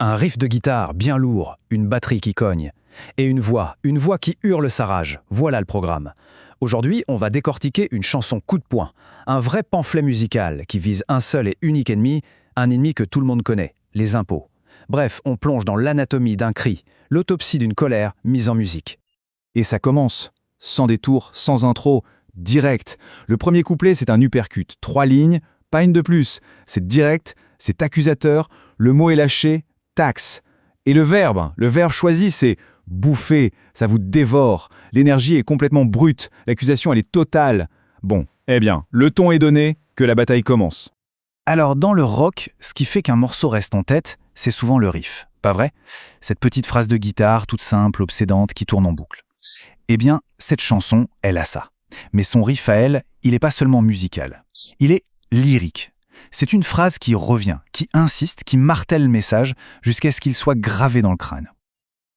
Un riff de guitare bien lourd, une batterie qui cogne, et une voix qui hurle sa rage. Voilà le programme. Aujourd'hui, on va décortiquer une chanson coup de poing, un vrai pamphlet musical qui vise un seul et unique ennemi, un ennemi que tout le monde connaît, les impôts. Bref, on plonge dans l'anatomie d'un cri, l'autopsie d'une colère mise en musique. Et ça commence, sans détour, sans intro, direct. Le premier couplet, c'est un uppercut, 3 lignes, pas une de plus. C'est direct, c'est accusateur, le mot est lâché, taxe. Et le verbe choisi, c'est bouffer, ça vous dévore. L'énergie est complètement brute, l'accusation elle est totale. Bon, eh bien, le ton est donné, que la bataille commence. Alors, dans le rock, ce qui fait qu'un morceau reste en tête, c'est souvent le riff, pas vrai? Cette petite phrase de guitare, toute simple, obsédante, qui tourne en boucle. Eh bien, cette chanson, elle a ça. Mais son riff à elle, il n'est pas seulement musical. Il est lyrique. C'est une phrase qui revient, qui insiste, qui martèle le message jusqu'à ce qu'il soit gravé dans le crâne.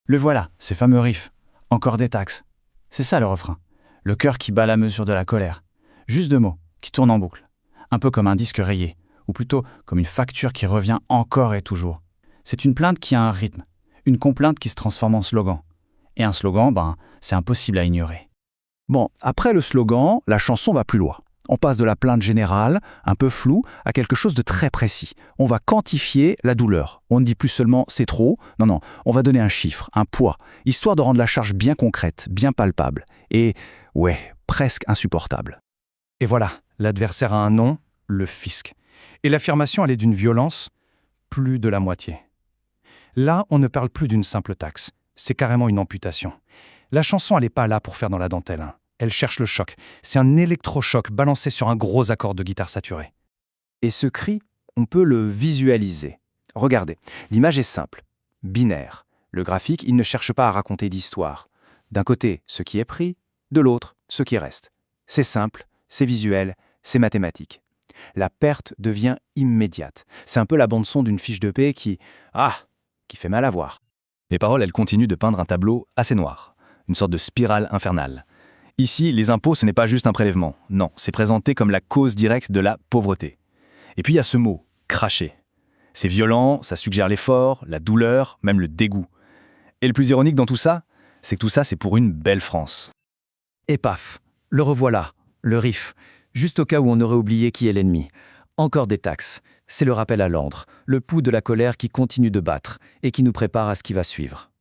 Le voilà, ces fameux riffs. Encore des taxes. C'est ça le refrain. Le cœur qui bat la mesure de la colère. Juste 2 mots, qui tournent en boucle. Un peu comme un disque rayé, ou plutôt comme une facture qui revient encore et toujours. C'est une plainte qui a un rythme, une complainte qui se transforme en slogan. Et un slogan, c'est impossible à ignorer. Bon, après le slogan, la chanson va plus loin. On passe de la plainte générale, un peu floue, à quelque chose de très précis. On va quantifier la douleur. On ne dit plus seulement « c'est trop », non, on va donner un chiffre, un poids, histoire de rendre la charge bien concrète, bien palpable, et, presque insupportable. Et voilà, l'adversaire a un nom, le fisc. Et l'affirmation, elle est d'une violence, plus de la moitié. Là, on ne parle plus d'une simple taxe, c'est carrément une amputation. La chanson, elle n'est pas là pour faire dans la dentelle, hein. Elle cherche le choc. C'est un électrochoc balancé sur un gros accord de guitare saturé. Et ce cri, on peut le visualiser. Regardez, l'image est simple, binaire. Le graphique, il ne cherche pas à raconter d'histoire. D'un côté, ce qui est pris, de l'autre, ce qui reste. C'est simple, c'est visuel, c'est mathématique. La perte devient immédiate. C'est un peu la bande-son d'une fiche de paix qui fait mal à voir. Les paroles, elles continuent de peindre un tableau assez noir, une sorte de spirale infernale. Ici, les impôts, ce n'est pas juste un prélèvement. Non, c'est présenté comme la cause directe de la pauvreté. Et puis il y a ce mot, cracher. C'est violent, ça suggère l'effort, la douleur, même le dégoût. Et le plus ironique dans tout ça, c'est que tout ça, c'est pour une belle France. Et paf, le revoilà, le riff, juste au cas où on aurait oublié qui est l'ennemi. Encore des taxes. C'est le rappel à l'ordre, le pouls de la colère qui continue de battre et qui nous prépare à ce qui va suivre.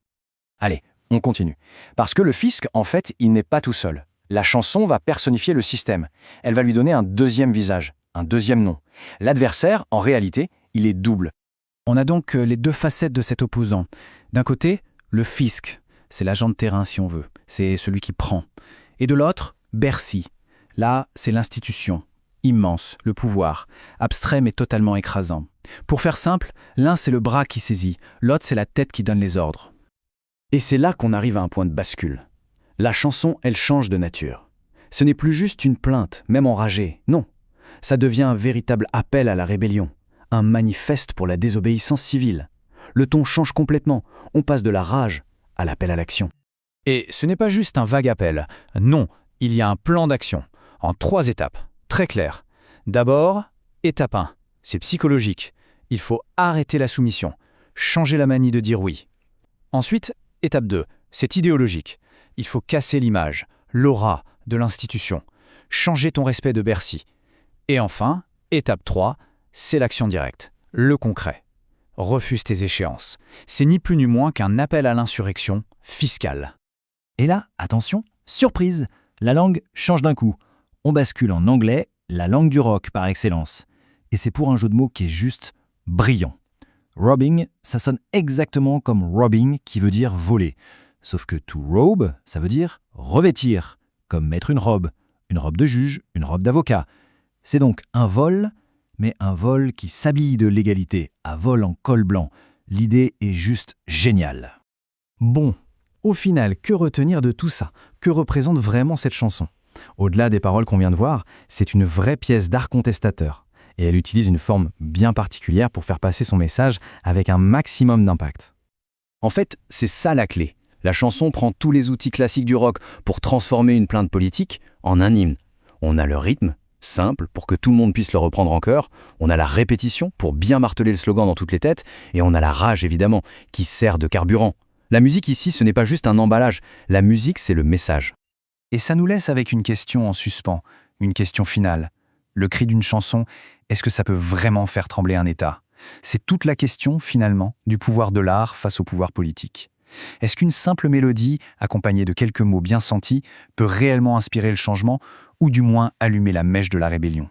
Allez, on continue. Parce que le fisc, en fait, il n'est pas tout seul. La chanson va personnifier le système. Elle va lui donner un deuxième visage, un deuxième nom. L'adversaire, en réalité, il est double. On a donc les 2 facettes de cet opposant. D'un côté, le fisc, c'est l'agent de terrain si on veut, c'est celui qui prend. Et de l'autre, Bercy. Là, c'est l'institution, immense, le pouvoir, abstrait mais totalement écrasant. Pour faire simple, l'un c'est le bras qui saisit, l'autre c'est la tête qui donne les ordres. Et c'est là qu'on arrive à un point de bascule. La chanson, elle change de nature. Ce n'est plus juste une plainte, même enragée, non. Ça devient un véritable appel à la rébellion, un manifeste pour la désobéissance civile. Le ton change complètement, on passe de la rage à l'appel à l'action. Et ce n'est pas juste un vague appel, non, il y a un plan d'action, en 3 étapes, très claires. D'abord, étape 1, c'est psychologique. Il faut arrêter la soumission, changer la manie de dire oui. Ensuite, étape 2, c'est idéologique. Il faut casser l'image, l'aura de l'institution, changer ton respect de Bercy. Et enfin, étape 3, c'est l'action directe, le concret. Refuse tes échéances. C'est ni plus ni moins qu'un appel à l'insurrection fiscale. Et là, attention, surprise, la langue change d'un coup. On bascule en anglais, la langue du rock par excellence. Et c'est pour un jeu de mots qui est juste brillant. Robbing, ça sonne exactement comme robbing qui veut dire voler. Sauf que to robe, ça veut dire revêtir, comme mettre une robe de juge, une robe d'avocat. C'est donc un vol, mais un vol qui s'habille de légalité, un vol en col blanc. L'idée est juste géniale. Bon, au final, que retenir de tout ça? Que représente vraiment cette chanson? Au-delà des paroles qu'on vient de voir, c'est une vraie pièce d'art contestateur. Et elle utilise une forme bien particulière pour faire passer son message avec un maximum d'impact. En fait, c'est ça la clé. La chanson prend tous les outils classiques du rock pour transformer une plainte politique en un hymne. On a le rythme, simple pour que tout le monde puisse le reprendre en chœur, on a la répétition pour bien marteler le slogan dans toutes les têtes, et on a la rage évidemment, qui sert de carburant. La musique ici, ce n'est pas juste un emballage, la musique c'est le message. Et ça nous laisse avec une question en suspens, une question finale. Le cri d'une chanson, est-ce que ça peut vraiment faire trembler un État? C'est toute la question, finalement, du pouvoir de l'art face au pouvoir politique. Est-ce qu'une simple mélodie, accompagnée de quelques mots bien sentis, peut réellement inspirer le changement, ou du moins allumer la mèche de la rébellion?